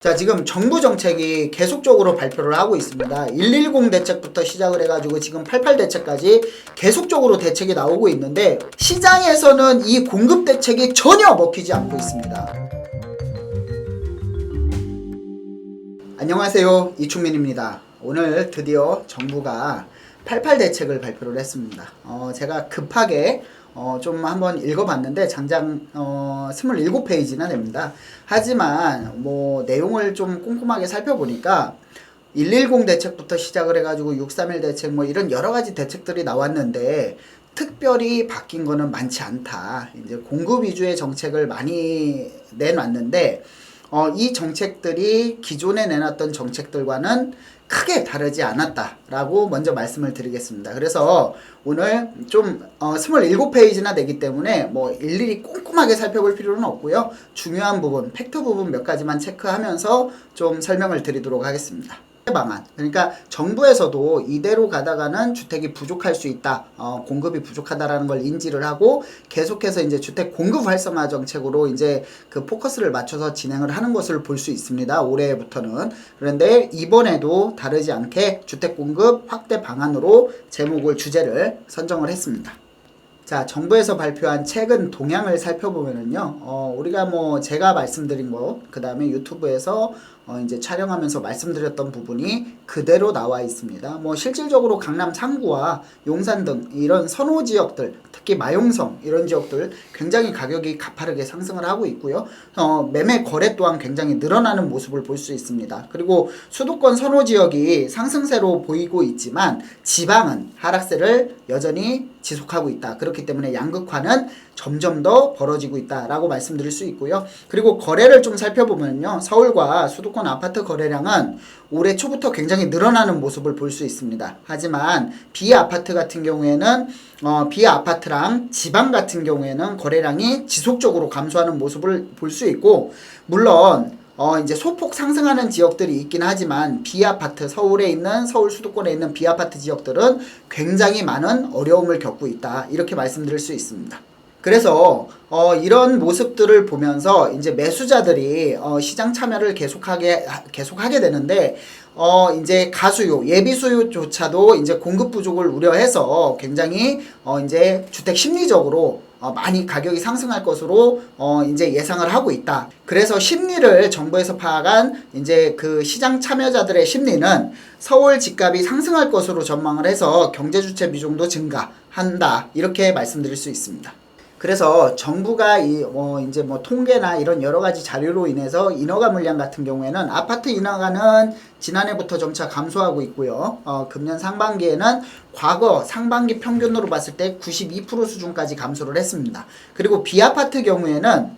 자, 지금 정부 정책이 계속적으로 발표를 하고 있습니다. 110 대책부터 시작을 해가지고 지금 88 대책까지 계속적으로 대책이 나오고 있는데 시장에서는 이 공급 대책이 전혀 먹히지 않고 있습니다. 안녕하세요, 이충민입니다. 오늘 드디어 정부가 88 대책을 발표를 했습니다. 제가 급하게 좀 한번 읽어봤는데 장장 27페이지나 됩니다. 하지만 뭐 내용을 좀 꼼꼼하게 살펴보니까 110 대책부터 시작을 해가지고 631 대책 뭐 이런 여러가지 대책들이 나왔는데 특별히 바뀐 거는 많지 않다. 이제 공급 위주의 정책을 많이 내놨는데 이 정책들이 기존에 내놨던 정책들과는 크게 다르지 않았다라고 먼저 말씀을 드리겠습니다. 그래서 오늘 좀 27페이지나 되기 때문에 뭐 일일이 꼼꼼하게 살펴볼 필요는 없고요. 중요한 부분, 팩트 부분 몇 가지만 체크하면서 좀 설명을 드리도록 하겠습니다. 방안, 그러니까 정부에서도 이대로 가다가는 주택이 부족할 수 있다, 공급이 부족하다라는 걸 인지를 하고 계속해서 이제 주택 공급 활성화 정책으로 이제 그 포커스를 맞춰서 진행을 하는 것을 볼 수 있습니다. 올해부터는. 그런데 이번에도 다르지 않게 주택 공급 확대 방안으로 주제를 선정을 했습니다. 자, 정부에서 발표한 최근 동향을 살펴보면은요, 우리가 뭐 제가 말씀드린 것, 그 다음에 유튜브에서 이제 촬영하면서 말씀드렸던 부분이 그대로 나와 있습니다. 뭐 실질적으로 강남 상구와 용산 등 이런 선호 지역들, 특히 마용성 이런 지역들 굉장히 가격이 가파르게 상승을 하고 있고요. 매매 거래 또한 굉장히 늘어나는 모습을 볼 수 있습니다. 그리고 수도권 선호 지역이 상승세로 보이고 있지만 지방은 하락세를 여전히 지속하고 있다. 그렇기 때문에 양극화는 점점 더 벌어지고 있다라고 말씀드릴 수 있고요. 그리고 거래를 좀 살펴보면요, 서울과 수도권 아파트 거래량은 올해 초부터 굉장히 늘어나는 모습을 볼 수 있습니다. 하지만 비아파트 같은 경우에는 비아파트랑 지방 같은 경우에는 거래량이 지속적으로 감소하는 모습을 볼 수 있고, 물론 이제 소폭 상승하는 지역들이 있긴 하지만 비아파트, 서울 수도권에 있는 비아파트 지역들은 굉장히 많은 어려움을 겪고 있다. 이렇게 말씀드릴 수 있습니다. 그래서 이런 모습들을 보면서 이제 매수자들이 시장 참여를 계속하게 되는데 이제 가수요, 예비 수요조차도 이제 공급 부족을 우려해서 굉장히 이제 주택 심리적으로 많이 가격이 상승할 것으로 이제 예상을 하고 있다. 그래서 심리를 정부에서 파악한 이제 그 시장 참여자들의 심리는 서울 집값이 상승할 것으로 전망을 해서 경제주체 비중도 증가한다. 이렇게 말씀드릴 수 있습니다. 그래서 정부가 이제 통계나 이런 여러 가지 자료로 인해서 인허가 물량 같은 경우에는 아파트 인허가는 지난해부터 점차 감소하고 있고요. 금년 상반기에는 과거 상반기 평균으로 봤을 때 92% 수준까지 감소를 했습니다. 그리고 비아파트 경우에는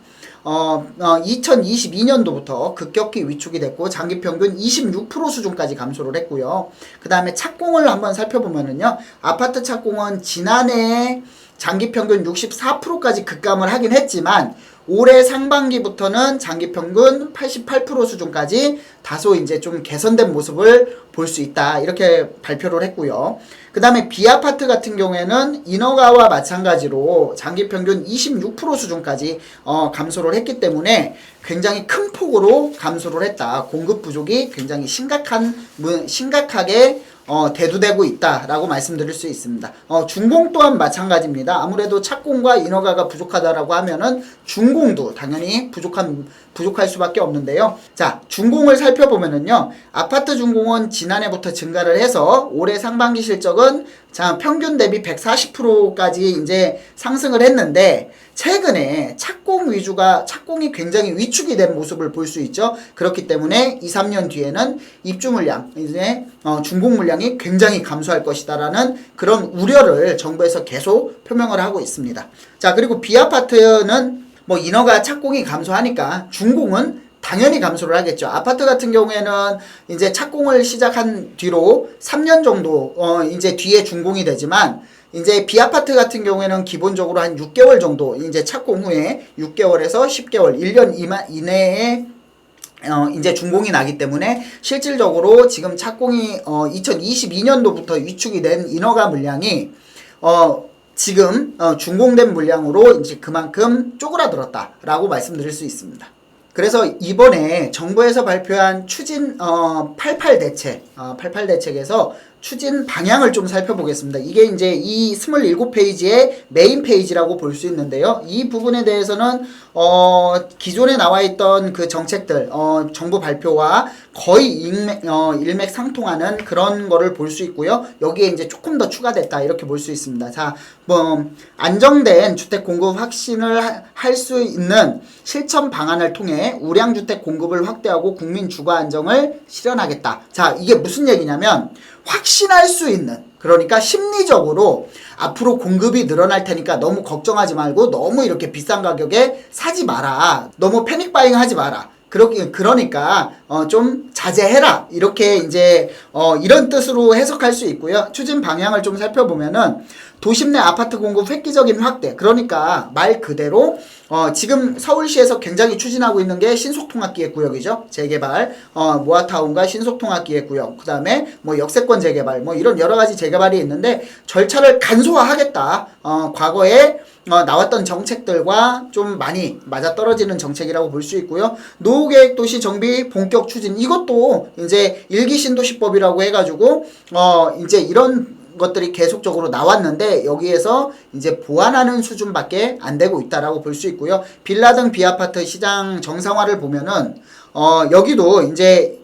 2022년도부터 급격히 위축이 됐고 장기 평균 26% 수준까지 감소를 했고요. 그 다음에 착공을 한번 살펴보면은요, 아파트 착공은 지난해에 장기 평균 64%까지 급감을 하긴 했지만 올해 상반기부터는 장기 평균 88% 수준까지 다소 이제 좀 개선된 모습을 볼 수 있다. 이렇게 발표를 했고요. 그 다음에 비아파트 같은 경우에는 인허가와 마찬가지로 장기 평균 26% 수준까지 감소를 했기 때문에 굉장히 큰 폭으로 감소를 했다. 공급 부족이 굉장히 심각하게 대두되고 있다라고 말씀드릴 수 있습니다. 준공 또한 마찬가지입니다. 아무래도 착공과 인허가가 부족하다라고 하면은 준공도 당연히 부족할 수밖에 없는데요. 자, 준공을 살펴보면은요, 아파트 준공은 지난해부터 증가를 해서 올해 상반기 실적은 평균 대비 140%까지 이제 상승을 했는데 최근에 착공이 굉장히 위축이 된 모습을 볼 수 있죠. 그렇기 때문에 2, 3년 뒤에는 입주 물량, 이제 준공 물량이 굉장히 감소할 것이다라는 그런 우려를 정부에서 계속 표명을 하고 있습니다. 자, 그리고 비아파트는 뭐 인허가 착공이 감소하니까 준공은 당연히 감소를 하겠죠. 아파트 같은 경우에는 이제 착공을 시작한 뒤로 3년 정도 이제 뒤에 준공이 되지만 이제 비아파트 같은 경우에는 기본적으로 한 6개월 정도 이제 착공 후에 6개월에서 10개월, 1년 이내에 이제 준공이 나기 때문에 실질적으로 지금 착공이 2022년도부터 위축이 된 인허가 물량이 지금 준공된 물량으로 이제 그만큼 쪼그라들었다라고 말씀드릴 수 있습니다. 그래서 이번에 정부에서 발표한 추진 88 대책, 88 대책에서 추진 방향을 좀 살펴보겠습니다. 이게 이제 이 27페이지의 메인 페이지라고 볼 수 있는데요. 이 부분에 대해서는 기존에 나와 있던 그 정책들, 정부 발표와 거의 일맥상통하는 그런 거를 볼 수 있고요. 여기에 이제 조금 더 추가됐다 이렇게 볼 수 있습니다. 자, 안정된 주택 공급 확신을 할 수 있는 실천 방안을 통해 우량 주택 공급을 확대하고 국민 주거 안정을 실현하겠다. 자, 이게 무슨 얘기냐면 확신할 수 있는, 그러니까 심리적으로 앞으로 공급이 늘어날 테니까 너무 걱정하지 말고 너무 이렇게 비싼 가격에 사지 마라. 너무 패닉 바잉 하지 마라. 그러니까 좀 자제해라. 이렇게 이제 이런 뜻으로 해석할 수 있고요. 추진 방향을 좀 살펴보면은 도심 내 아파트 공급 획기적인 확대. 그러니까 말 그대로 지금 서울시에서 굉장히 추진하고 있는 게 신속통합기획구역이죠. 재개발, 모아타운과 신속통합기획구역, 그 다음에 뭐 역세권 재개발, 뭐 이런 여러 가지 재개발이 있는데 절차를 간소화하겠다. 과거에 나왔던 정책들과 좀 많이 맞아떨어지는 정책이라고 볼 수 있고요. 노후계획 도시 정비 본격 추진, 이것도 이제 일기 신도시법이라고 해가지고 이제 이런 것들이 계속적으로 나왔는데 여기에서 이제 보완하는 수준밖에 안 되고 있다라고 볼 수 있고요. 빌라 등 비아파트 시장 정상화를 보면은 여기도 이제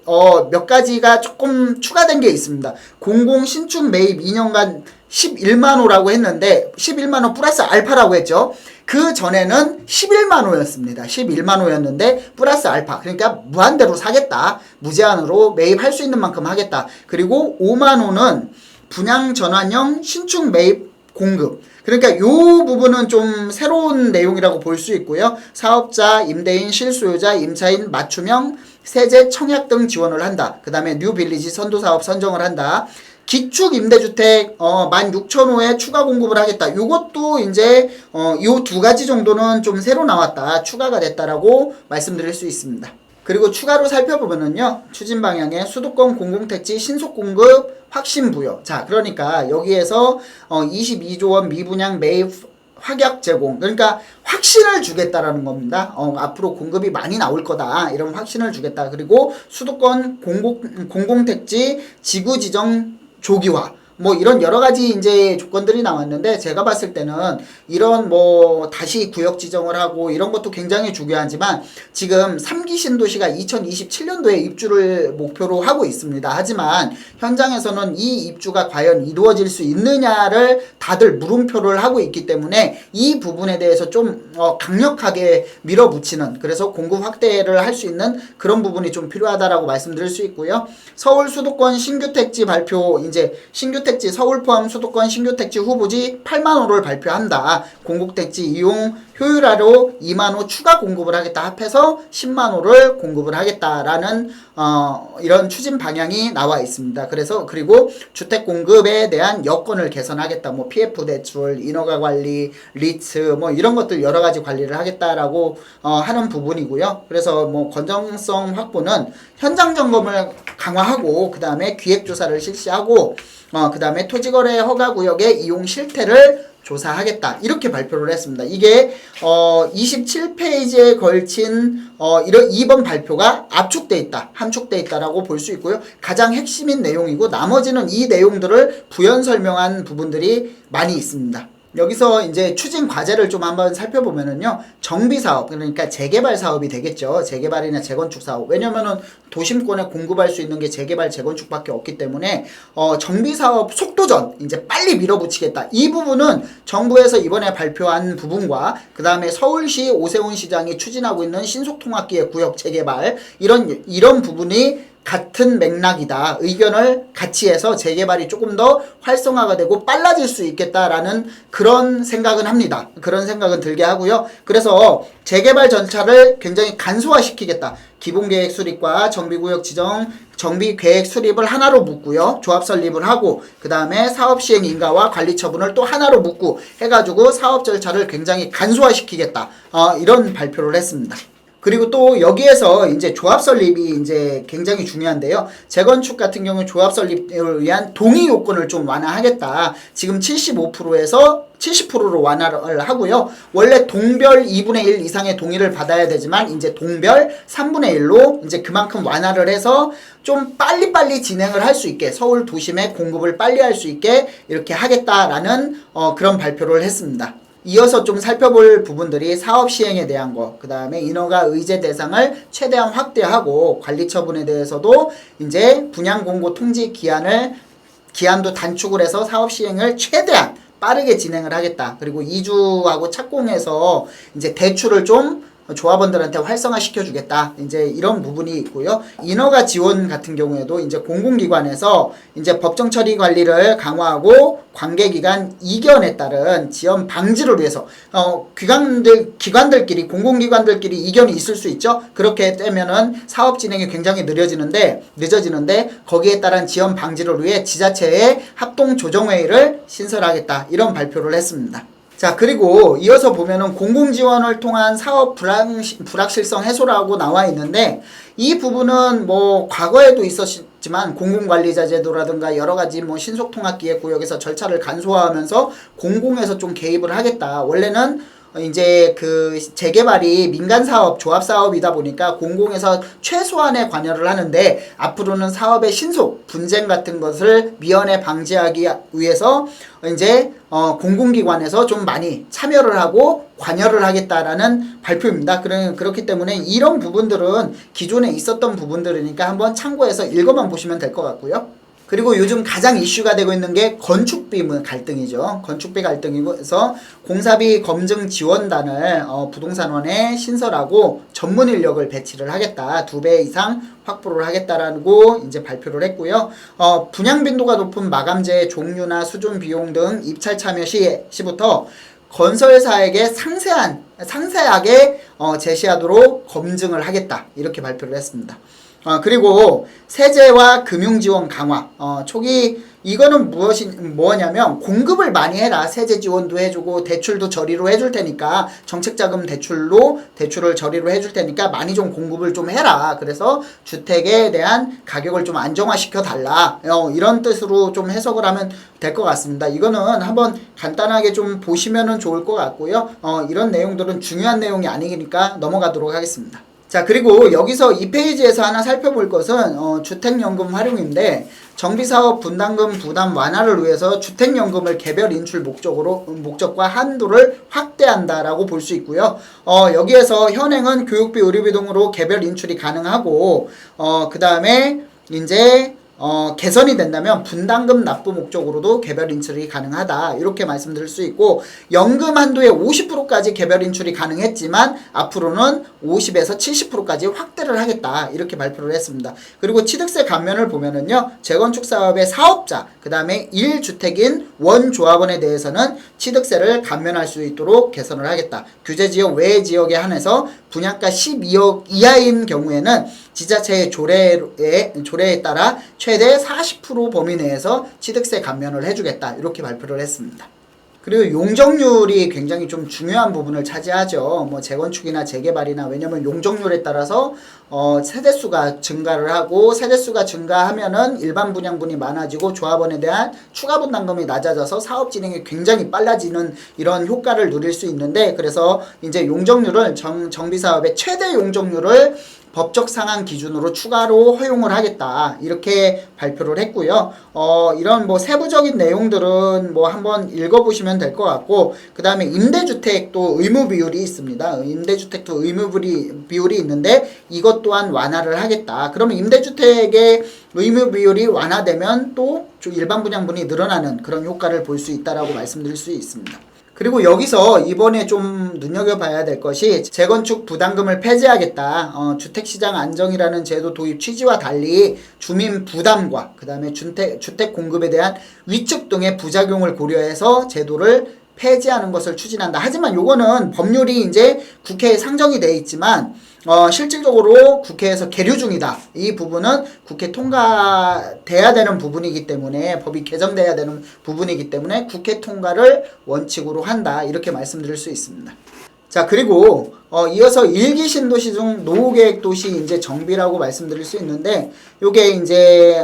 몇 가지가 조금 추가된 게 있습니다. 공공 신축 매입 2년간 11만 호라고 했는데 11만 호 플러스 알파라고 했죠. 그 전에는 11만 호였습니다. 11만 호였는데 플러스 알파. 그러니까 무한대로 사겠다. 무제한으로 매입할 수 있는 만큼 하겠다. 그리고 5만 호는 분양 전환형 신축 매입 공급. 그러니까 이 부분은 좀 새로운 내용이라고 볼 수 있고요. 사업자, 임대인, 실수요자, 임차인 맞춤형 세제 청약 등 지원을 한다. 그 다음에 뉴빌리지 선도사업 선정을 한다. 기축 임대주택 16,000호에 추가 공급을 하겠다. 요것도 이제 요 두 가지 정도는 좀 새로 나왔다. 추가가 됐다라고 말씀드릴 수 있습니다. 그리고 추가로 살펴보면은요. 추진 방향에 수도권 공공택지 신속 공급 확신 부여. 자, 그러니까 여기에서 22조 원 미분양 매입 확약 제공. 그러니까 확신을 주겠다라는 겁니다. 앞으로 공급이 많이 나올 거다. 이런 확신을 주겠다. 그리고 수도권 공공택지 지구 지정 조기화. 뭐 이런 여러 가지 이제 조건들이 나왔는데 제가 봤을 때는 이런 뭐 다시 구역 지정을 하고 이런 것도 굉장히 중요하지만 지금 3기 신도시가 2027년도에 입주를 목표로 하고 있습니다. 하지만 현장에서는 이 입주가 과연 이루어질 수 있느냐를 다들 물음표를 하고 있기 때문에 이 부분에 대해서 좀 강력하게 밀어붙이는, 그래서 공급 확대를 할 수 있는 그런 부분이 좀 필요하다라고 말씀드릴 수 있고요. 서울 수도권 신규 택지 발표, 이제 신규 택지 서울 포함 수도권 신규 택지 후보지 8만 호를 발표한다. 공공 택지 이용 효율화로 2만 호 추가 공급을 하겠다. 합해서 10만 호를 공급을 하겠다라는 이런 추진 방향이 나와 있습니다. 그래서 그리고 주택 공급에 대한 여건을 개선하겠다. 뭐 PF 대출, 인허가 관리, 리츠 뭐 이런 것들 여러 가지 관리를 하겠다라고 하는 부분이고요. 그래서 뭐 건전성 확보는 현장 점검을 강화하고 그 다음에 기획 조사를 실시하고 그 다음에 토지거래 허가구역의 이용 실태를 조사하겠다. 이렇게 발표를 했습니다. 이게 27페이지에 걸친 이번 발표가 압축돼 있다, 함축돼 있다라고 볼 수 있고요. 가장 핵심인 내용이고 나머지는 이 내용들을 부연 설명한 부분들이 많이 있습니다. 여기서 이제 추진 과제를 좀 한번 살펴보면은요. 정비 사업, 그러니까 재개발 사업이 되겠죠. 재개발이나 재건축 사업. 왜냐면은 도심권에 공급할 수 있는 게 재개발, 재건축밖에 없기 때문에 정비 사업 속도전 이제 빨리 밀어붙이겠다. 이 부분은 정부에서 이번에 발표한 부분과 그 다음에 서울시 오세훈 시장이 추진하고 있는 신속통합기획 구역 재개발 이런 부분이 같은 맥락이다. 의견을 같이 해서 재개발이 조금 더 활성화가 되고 빨라질 수 있겠다라는 그런 생각은 합니다. 그런 생각은 들게 하고요. 그래서 재개발 절차를 굉장히 간소화시키겠다. 기본계획 수립과 정비구역 지정, 정비계획 수립을 하나로 묶고요. 조합 설립을 하고 그 다음에 사업시행 인가와 관리 처분을 또 하나로 묶고 해가지고 사업 절차를 굉장히 간소화시키겠다. 이런 발표를 했습니다. 그리고 또 여기에서 이제 조합 설립이 이제 굉장히 중요한데요. 재건축 같은 경우 조합 설립을 위한 동의 요건을 좀 완화하겠다. 지금 75%에서 70%로 완화를 하고요. 원래 동별 2분의 1 이상의 동의를 받아야 되지만 이제 동별 3분의 1로 이제 그만큼 완화를 해서 좀 빨리빨리 진행을 할 수 있게 서울 도심에 공급을 빨리 할 수 있게 이렇게 하겠다라는 그런 발표를 했습니다. 이어서 좀 살펴볼 부분들이 사업 시행에 대한 거, 그 다음에 인허가 의제 대상을 최대한 확대하고 관리 처분에 대해서도 이제 분양 공고 통지 기한도 단축을 해서 사업 시행을 최대한 빠르게 진행을 하겠다. 그리고 이주하고 착공해서 이제 대출을 좀 조합원들한테 활성화 시켜주겠다. 이제 이런 부분이 있고요. 인허가 지원 같은 경우에도 이제 공공기관에서 이제 법정 처리 관리를 강화하고 관계기관 이견에 따른 지연 방지를 위해서 기관들끼리 공공기관들끼리 이견이 있을 수 있죠. 그렇게 되면은 사업 진행이 굉장히 늦어지는데 거기에 따른 지연 방지를 위해 지자체의 합동 조정회의를 신설하겠다. 이런 발표를 했습니다. 자, 그리고 이어서 보면은 공공지원을 통한 사업 불확실성 해소라고 나와 있는데, 이 부분은 뭐 과거에도 있었지만 공공관리자 제도라든가 여러 가지 뭐 신속통합기획구역에서 절차를 간소화하면서 공공에서 좀 개입을 하겠다. 원래는 이제 그 재개발이 민간사업, 조합사업이다 보니까 공공에서 최소한의 관여를 하는데, 앞으로는 사업의 신속, 분쟁 같은 것을 미연에 방지하기 위해서 이제 공공기관에서 좀 많이 참여를 하고 관여를 하겠다라는 발표입니다. 그렇기 때문에 이런 부분들은 기존에 있었던 부분들이니까 한번 참고해서 읽어만 보시면 될 것 같고요. 그리고 요즘 가장 이슈가 되고 있는 게 건축비 갈등이죠. 건축비 갈등이고서 공사비 검증 지원단을 부동산원에 신설하고 전문 인력을 배치를 하겠다. 2배 이상 확보를 하겠다라고 이제 발표를 했고요. 분양 빈도가 높은 마감재의 종류나 수준 비용 등 입찰 참여 시부터 건설사에게 상세하게 제시하도록 검증을 하겠다. 이렇게 발표를 했습니다. 그리고 세제와 금융지원 강화. 초기 이거는 뭐냐면 공급을 많이 해라. 세제 지원도 해주고 대출도 저리로 해줄 테니까, 정책자금 대출을 저리로 해줄 테니까 많이 좀 공급을 좀 해라. 그래서 주택에 대한 가격을 좀 안정화시켜 달라. 이런 뜻으로 좀 해석을 하면 될 것 같습니다. 이거는 한번 간단하게 좀 보시면은 좋을 것 같고요. 이런 내용들은 중요한 내용이 아니니까 넘어가도록 하겠습니다. 자, 그리고 여기서 이 페이지에서 하나 살펴볼 것은 주택연금 활용인데, 정비사업 분담금 부담 완화를 위해서 주택연금을 개별 인출 목적과 한도를 확대한다라고 볼 수 있고요. 여기에서 현행은 교육비, 의료비 등으로 개별 인출이 가능하고, 그 다음에 이제 개선이 된다면 분담금 납부 목적으로도 개별 인출이 가능하다. 이렇게 말씀드릴 수 있고, 연금 한도의 50%까지 개별 인출이 가능했지만 앞으로는 50에서 70%까지 확대를 하겠다. 이렇게 발표를 했습니다. 그리고 취득세 감면을 보면은요, 재건축 사업의 사업자, 그 다음에 1주택인 원조합원에 대해서는 취득세를 감면할 수 있도록 개선을 하겠다. 규제지역 외 지역에 한해서 분양가 12억 이하인 경우에는 지자체의 조례에 따라 최대 40% 범위 내에서 취득세 감면을 해주겠다. 이렇게 발표를 했습니다. 그리고 용적률이 굉장히 좀 중요한 부분을 차지하죠. 뭐 재건축이나 재개발이나, 왜냐면 용적률에 따라서 세대수가 증가를 하고, 세대수가 증가하면은 일반 분양분이 많아지고 조합원에 대한 추가 분담금이 낮아져서 사업 진행이 굉장히 빨라지는 이런 효과를 누릴 수 있는데, 그래서 이제 용적률을 정비사업의 최대 용적률을 법적 상한 기준으로 추가로 허용을 하겠다. 이렇게 발표를 했고요. 이런 뭐 세부적인 내용들은 뭐 한번 읽어보시면 될 것 같고, 그 다음에 임대주택도 의무 비율이 있습니다. 임대주택도 의무 비율이 있는데 이것 또한 완화를 하겠다. 그러면 임대주택의 의무 비율이 완화되면 또 일반 분양분이 늘어나는 그런 효과를 볼 수 있다라고 말씀드릴 수 있습니다. 그리고 여기서 이번에 좀 눈여겨봐야 될 것이, 재건축 부담금을 폐지하겠다. 주택시장 안정이라는 제도 도입 취지와 달리 주민 부담과 그 다음에 주택 공급에 대한 위축 등의 부작용을 고려해서 제도를 폐지하는 것을 추진한다. 하지만 요거는 법률이 이제 국회에 상정이 돼 있지만 실질적으로 국회에서 계류 중이다. 이 부분은 국회 통과돼야 되는 부분이기 때문에, 법이 개정돼야 되는 부분이기 때문에 국회 통과를 원칙으로 한다. 이렇게 말씀드릴 수 있습니다. 자, 그리고 이어서 일기 신도시 중 노후계획 도시 이제 정비라고 말씀드릴 수 있는데, 요게 이제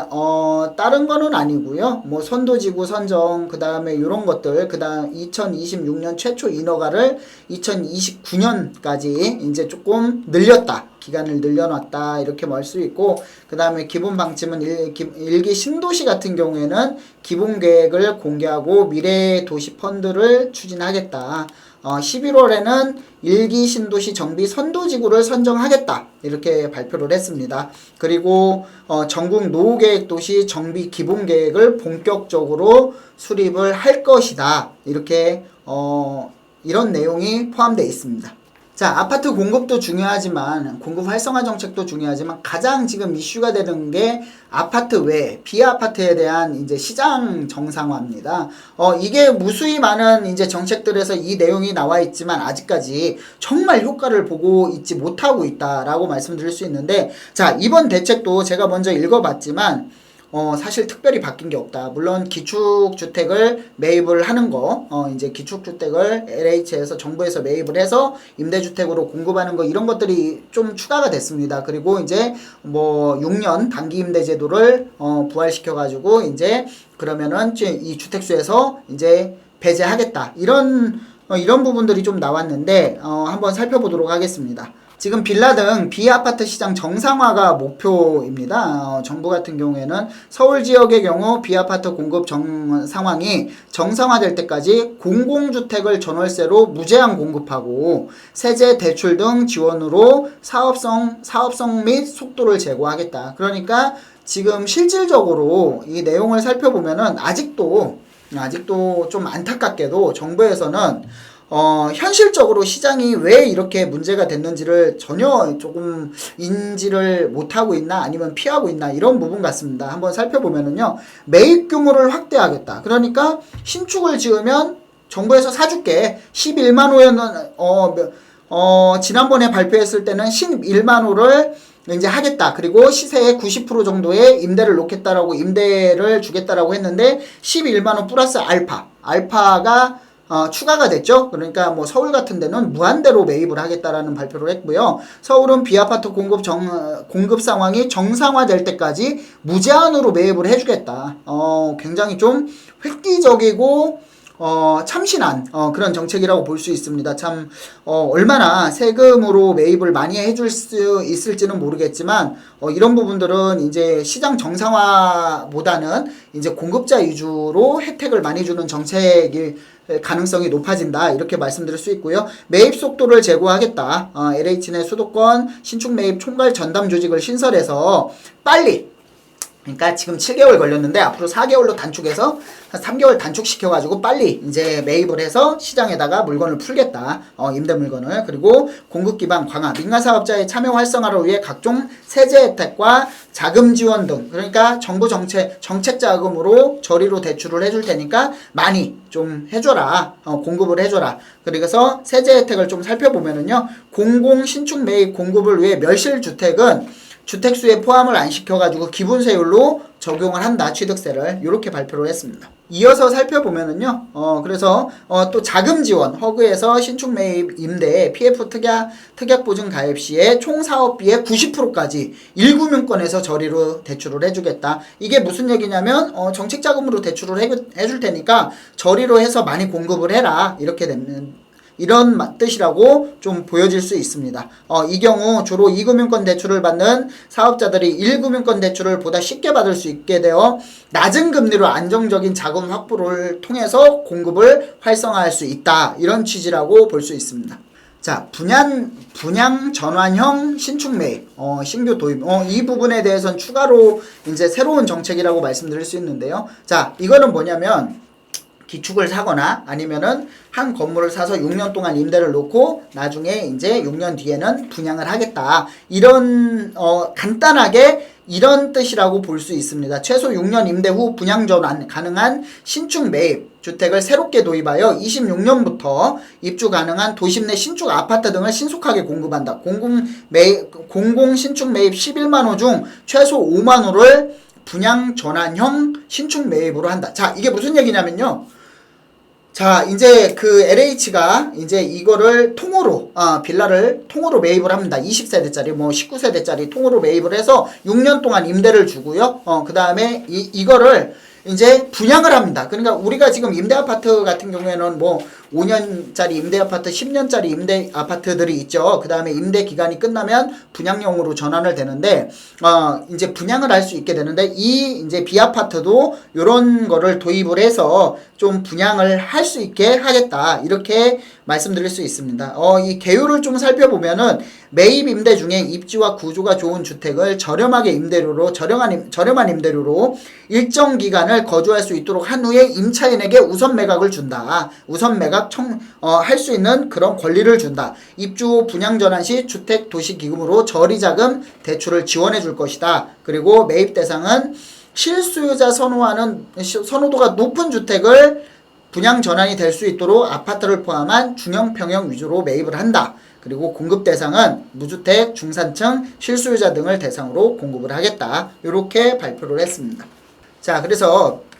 다른 거는 아니고요. 뭐 선도지구 선정, 그 다음에 요런 것들, 그 다음 2026년 최초 인허가를 2029년까지 이제 조금 늘렸다. 기간을 늘려놨다. 이렇게 말 수 있고, 그 다음에 기본 방침은 일기 신도시 같은 경우에는 기본 계획을 공개하고 미래 도시 펀드를 추진하겠다. 11월에는 일기 신도시 정비 선도지구를 선정하겠다. 이렇게 발표를 했습니다. 그리고 전국 노후계획 도시 정비 기본계획을 본격적으로 수립을 할 것이다. 이렇게 이런 내용이 포함되어 있습니다. 자, 아파트 공급도 중요하지만 공급 활성화 정책도 중요하지만 가장 지금 이슈가 되는 게 아파트 외 비아파트에 대한 이제 시장 정상화입니다. 이게 무수히 많은 이제 정책들에서 이 내용이 나와 있지만 아직까지 정말 효과를 보고 있지 못하고 있다라고 말씀드릴 수 있는데, 자, 이번 대책도 제가 먼저 읽어봤지만 사실 특별히 바뀐 게 없다. 물론 기축주택을 매입을 하는 거, 이제 기축주택을 LH에서 정부에서 매입을 해서 임대주택으로 공급하는 거, 이런 것들이 좀 추가가 됐습니다. 그리고 이제 뭐 6년 단기 임대 제도를 부활시켜가지고 이제 그러면은 이 주택수에서 이제 배제하겠다. 이런 부분들이 좀 나왔는데 한번 살펴보도록 하겠습니다. 지금 빌라 등 비아파트 시장 정상화가 목표입니다. 정부 같은 경우에는 서울 지역의 경우 비아파트 공급 상황이 정상화될 때까지 공공주택을 전월세로 무제한 공급하고 세제, 대출 등 지원으로 사업성 및 속도를 제고하겠다. 그러니까 지금 실질적으로 이 내용을 살펴보면은 아직도 좀 안타깝게도 정부에서는 현실적으로 시장이 왜 이렇게 문제가 됐는지를 전혀 조금 인지를 못하고 있나 아니면 피하고 있나, 이런 부분 같습니다. 한번 살펴보면은요, 매입 규모를 확대하겠다. 그러니까 신축을 지으면 정부에서 사줄게. 11만 호였는 지난번에 발표했을 때는 11만 호를 이제 하겠다. 그리고 시세의 90% 정도의 임대를 놓겠다라고, 임대를 주겠다라고 했는데 11만 호 플러스 알파가 추가가 됐죠. 그러니까 뭐 서울 같은 데는 무한대로 매입을 하겠다라는 발표를 했고요. 서울은 비아파트 공급 상황이 정상화될 때까지 무제한으로 매입을 해주겠다. 굉장히 좀 획기적이고 참신한 그런 정책이라고 볼 수 있습니다. 참 얼마나 세금으로 매입을 많이 해줄 수 있을지는 모르겠지만 이런 부분들은 이제 시장 정상화보다는 이제 공급자 위주로 혜택을 많이 주는 정책일 가능성이 높아진다, 이렇게 말씀드릴 수 있고요. 매입 속도를 제고하겠다. LH 내 수도권 신축 매입 총괄 전담 조직을 신설해서 빨리, 그러니까 지금 7개월 걸렸는데 앞으로 4개월로 단축해서 한 3개월 단축시켜가지고 빨리 이제 매입을 해서 시장에다가 물건을 풀겠다. 임대 물건을. 그리고 공급 기반 강화, 민간 사업자의 참여 활성화를 위해 각종 세제 혜택과 자금 지원 등, 그러니까 정부 정책 자금으로 저리로 대출을 해줄 테니까 많이 좀 해줘라. 공급을 해줘라. 그래서 세제 혜택을 좀 살펴보면은요, 공공 신축 매입 공급을 위해 멸실주택은 주택수에 포함을 안 시켜가지고 기본세율로 적용을 한다. 취득세를. 이렇게 발표를 했습니다. 이어서 살펴보면은요, 그래서 또 자금 지원, 허그에서 신축 매입 임대 PF 특약 보증 가입 시에 총 사업비의 90%까지 1금융권에서 저리로 대출을 해주겠다. 이게 무슨 얘기냐면 정책 자금으로 대출을 해줄 테니까 저리로 해서 많이 공급을 해라. 이렇게 되는, 이런 뜻이라고 좀 보여질 수 있습니다. 이 경우 주로 2금융권 대출을 받는 사업자들이 1금융권 대출을 보다 쉽게 받을 수 있게 되어 낮은 금리로 안정적인 자금 확보를 통해서 공급을 활성화할 수 있다. 이런 취지라고 볼 수 있습니다. 자, 분양 전환형 신축 매입, 신규 도입, 이 부분에 대해서는 추가로 이제 새로운 정책이라고 말씀드릴 수 있는데요. 자, 이거는 뭐냐면, 기축을 사거나 아니면은 한 건물을 사서 6년 동안 임대를 놓고 나중에 이제 6년 뒤에는 분양을 하겠다. 이런 간단하게 이런 뜻이라고 볼 수 있습니다. 최소 6년 임대 후 분양 전환 가능한 신축 매입 주택을 새롭게 도입하여 26년부터 입주 가능한 도심 내 신축 아파트 등을 신속하게 공급한다. 공공 신축 매입 11만 호 중 최소 5만 호를 분양 전환형 신축 매입으로 한다. 자, 이게 무슨 얘기냐면요, 자, 이제 그 LH가 이제 이거를 통으로, 빌라를 통으로 매입을 합니다. 20세대짜리, 뭐 19세대짜리 통으로 매입을 해서 6년 동안 임대를 주고요. 그 다음에 이거를 이제 분양을 합니다. 그러니까 우리가 지금 임대 아파트 같은 경우에는 뭐 5년짜리 임대 아파트, 10년짜리 임대 아파트들이 있죠. 그 다음에 임대 기간이 끝나면 분양용으로 전환을 되는데, 이제 분양을 할 수 있게 되는데, 이 이제 비아파트도 요런 거를 도입을 해서 좀 분양을 할 수 있게 하겠다. 이렇게 말씀드릴 수 있습니다. 이 개요를 좀 살펴보면은 매입 임대 중에 입지와 구조가 좋은 주택을 저렴하게 임대료로, 저렴한 임대료로 일정 기간을 거주할 수 있도록 한 후에 임차인에게 우선 매각을 준다. 우선 매각 할 수 있는 그런 권리를 준다. 입주 분양 전환 시 주택 도시 기금으로 저리자금 대출을 지원해 줄 것이다. 그리고 매입 대상은 실수요자 선호도가 높은 주택을 분양 전환이 될 수 있도록 아파트를 포함한 중형 평형 위주로 매입을 한다. 그리고 공급 대상은 무주택, 중산층, 실수요자 등을 대상으로 공급을 하겠다. 이렇게 발표를 했습니다. 자,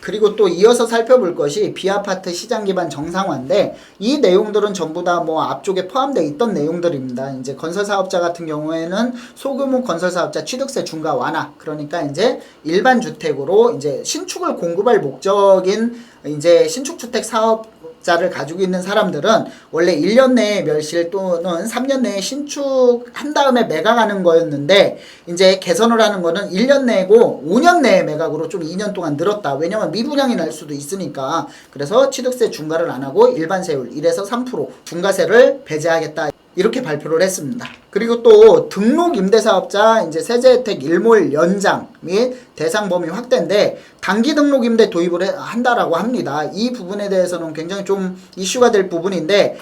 그리고 또 이어서 살펴볼 것이 비아파트 시장 기반 정상화인데, 이 내용들은 전부 다 뭐 앞쪽에 포함되어 있던 내용들입니다. 이제 건설사업자 같은 경우에는 소규모 건설사업자 취득세 중과 완화, 그러니까 이제 일반 주택으로 이제 신축을 공급할 목적인 이제 신축주택 사업자를 가지고 있는 사람들은 원래 1년 내에 멸실 또는 3년 내에 신축한 다음에 매각하는 거였는데, 이제 개선을 하는 거는 1년 내고 5년 내에 매각으로 좀 2년 동안 늘었다. 왜냐면 미분양이 날 수도 있으니까. 그래서 취득세 중과를 안 하고 일반 세율 1에서 3% 중과세를 배제하겠다. 이렇게 발표를 했습니다. 그리고 또 등록 임대사업자 이제 세제 혜택 일몰 연장 및 대상 범위 확대인데, 단기 등록 임대 도입을 한다라고 합니다. 이 부분에 대해서는 굉장히 좀 이슈가 될 부분인데,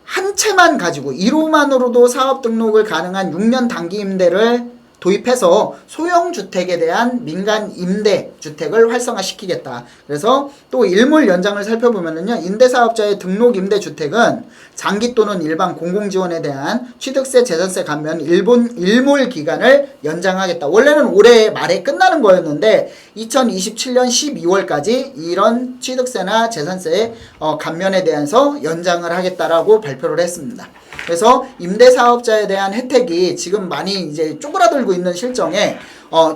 한 채만 가지고 1호만으로도 사업 등록을 가능한 6년 단기 임대를 도입해서 소형주택에 대한 민간 임대주택을 활성화시키겠다. 그래서 또 일몰 연장을 살펴보면은요, 임대사업자의 등록 임대주택은 장기 또는 일반 공공지원에 대한 취득세, 재산세 감면 일몰 기간을 연장하겠다. 원래는 올해 말에 끝나는 거였는데 2027년 12월까지 이런 취득세나 재산세 감면에 대해서 연장을 하겠다라고 발표를 했습니다. 그래서 임대사업자에 대한 혜택이 지금 많이 이제 쪼그라들고 있는 실정에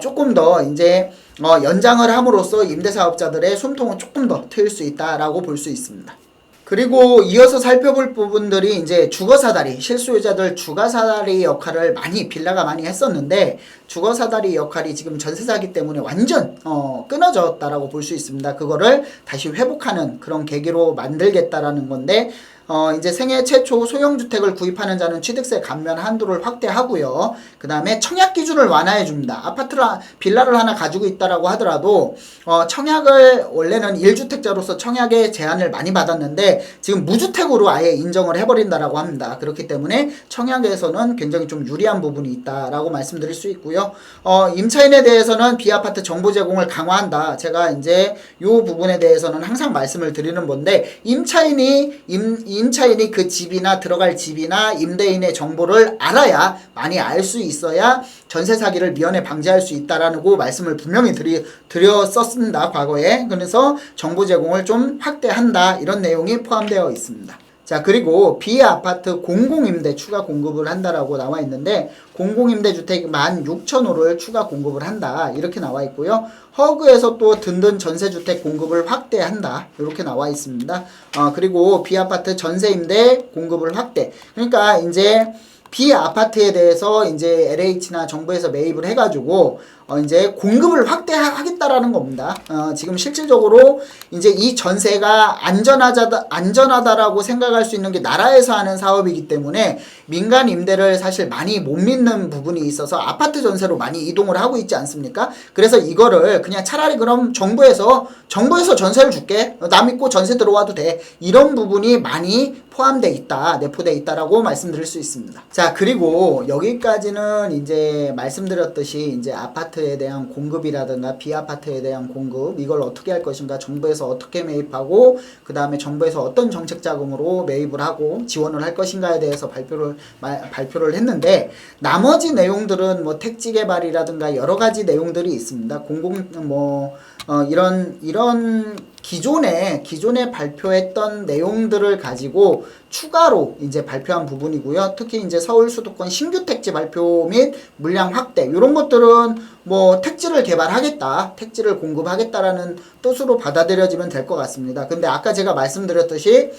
조금 더 이제 연장을 함으로써 임대사업자들의 숨통은 조금 더 트일 수 있다라고 볼 수 있습니다. 그리고 이어서 살펴볼 부분들이 이제 주거사다리, 실수요자들 주거사다리 역할을 빌라가 많이 했었는데, 주거사다리 역할이 지금 전세사기 때문에 완전 끊어졌다라고 볼 수 있습니다. 그거를 다시 회복하는 그런 계기로 만들겠다라는 건데, 이제 생애 최초 소형주택을 구입하는 자는 취득세 감면 한도를 확대하고요. 그 다음에 청약 기준을 완화해 줍니다. 빌라를 하나 가지고 있다라고 하더라도 청약을 원래는 1주택자로서 청약에 제한을 많이 받았는데 지금 무주택으로 아예 인정을 해버린다라고 합니다. 그렇기 때문에 청약에서는 굉장히 좀 유리한 부분이 있다라고 말씀드릴 수 있고요. 임차인에 대해서는 비아파트 정보 제공을 강화한다. 제가 이제 이 부분에 대해서는 항상 말씀을 드리는 건데, 임차인이 그 집이나 들어갈 집이나 임대인의 정보를 알아야, 많이 알 수 있어야 전세 사기를 미연에 방지할 수 있다라고 말씀을 분명히 드렸었습니다, 과거에. 그래서 정보 제공을 좀 확대한다, 이런 내용이 포함되어 있습니다. 자, 그리고 비아파트 공공임대 추가 공급을 한다라고 나와 있는데, 공공임대주택 16,000호를 추가 공급을 한다, 이렇게 나와 있고요. 허그에서 또 든든 전세주택 공급을 확대한다, 이렇게 나와 있습니다. 그리고 비아파트 전세임대 공급을 확대. 그러니까 이제 비아파트에 대해서 이제 LH나 정부에서 매입을 해가지고 이제 공급을 확대하겠다라는 겁니다. 지금 실질적으로 이제 이 전세가 안전하다라고 생각할 수 있는 게 나라에서 하는 사업이기 때문에 민간 임대를 사실 많이 못 믿는 부분이 있어서 아파트 전세로 많이 이동을 하고 있지 않습니까? 그래서 이거를 그냥 차라리 그럼 정부에서 전세를 줄게, 나 믿고 전세 들어와도 돼, 이런 부분이 많이 포함돼 있다, 내포돼 있다라고 말씀드릴 수 있습니다. 자, 그리고 여기까지는 이제 말씀드렸듯이 이제 아파트 아파트에 대한 공급이라든가 비아파트에 대한 공급 이걸 어떻게 할 것인가, 정부에서 어떻게 매입하고 그 다음에 정부에서 어떤 정책 자금으로 매입을 하고 지원을 할 것인가에 대해서 발표를 했는데, 나머지 내용들은 뭐 택지 개발이라든가 여러 가지 내용들이 있습니다. 이런 기존에 발표했던 내용들을 가지고 추가로 이제 발표한 부분이고요. 특히 이제 서울 수도권 신규 택지 발표 및 물량 확대, 이런 것들은 뭐 택지를 개발하겠다, 택지를 공급하겠다라는 뜻으로 받아들여지면 될 것 같습니다. 근데 아까 제가 말씀드렸듯이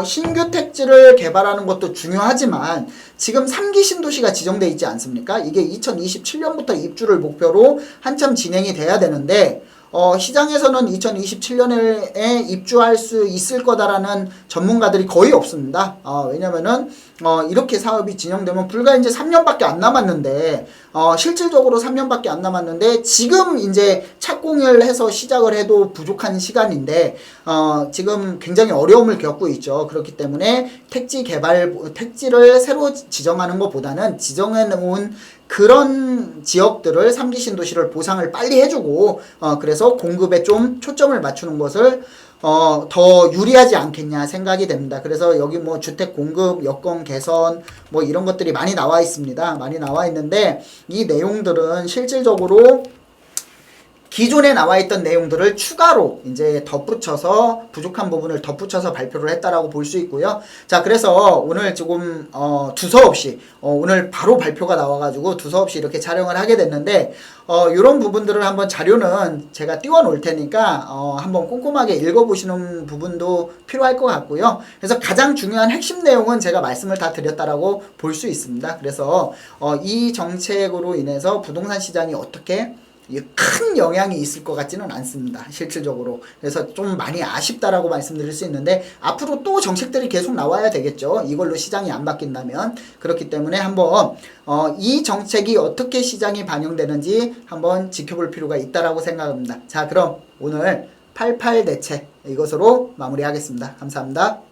신규 택지를 개발하는 것도 중요하지만 지금 3기 신도시가 지정돼 있지 않습니까? 이게 2027년부터 입주를 목표로 한참 진행이 돼야 되는데, 시장에서는 2027년에 입주할 수 있을 거다라는 전문가들이 거의 없습니다. 왜냐면은 이렇게 사업이 진행되면 불과 이제 3년밖에 안 남았는데, 실질적으로 3년밖에 안 남았는데 지금 이제 착공을 해서 시작을 해도 부족한 시간인데 지금 굉장히 어려움을 겪고 있죠. 그렇기 때문에 택지를 새로 지정하는 것보다는 지정해 놓은 그런 지역들을 3기 신도시를 보상을 빨리 해주고 그래서 공급에 좀 초점을 맞추는 것을 더 유리하지 않겠냐 생각이 됩니다. 그래서 여기 뭐 주택 공급, 여건 개선 뭐 이런 것들이 많이 나와 있습니다. 많이 나와 있는데 이 내용들은 실질적으로 기존에 나와 있던 내용들을 추가로 이제 덧붙여서 부족한 부분을 덧붙여서 발표를 했다라고 볼 수 있고요. 자, 그래서 오늘 조금 두서없이 오늘 바로 발표가 나와가지고 두서없이 이렇게 촬영을 하게 됐는데 이런 부분들을 한번 자료는 제가 띄워 놓을 테니까 한번 꼼꼼하게 읽어보시는 부분도 필요할 것 같고요. 그래서 가장 중요한 핵심 내용은 제가 말씀을 다 드렸다라고 볼 수 있습니다. 그래서 이 정책으로 인해서 부동산 시장이 어떻게 큰 영향이 있을 것 같지는 않습니다. 실질적으로. 그래서 좀 많이 아쉽다라고 말씀드릴 수 있는데 앞으로 또 정책들이 계속 나와야 되겠죠. 이걸로 시장이 안 바뀐다면. 그렇기 때문에 한번 이 정책이 어떻게 시장에 반영되는지 한번 지켜볼 필요가 있다라고 생각합니다. 자, 그럼 오늘 88 대책 이것으로 마무리하겠습니다. 감사합니다.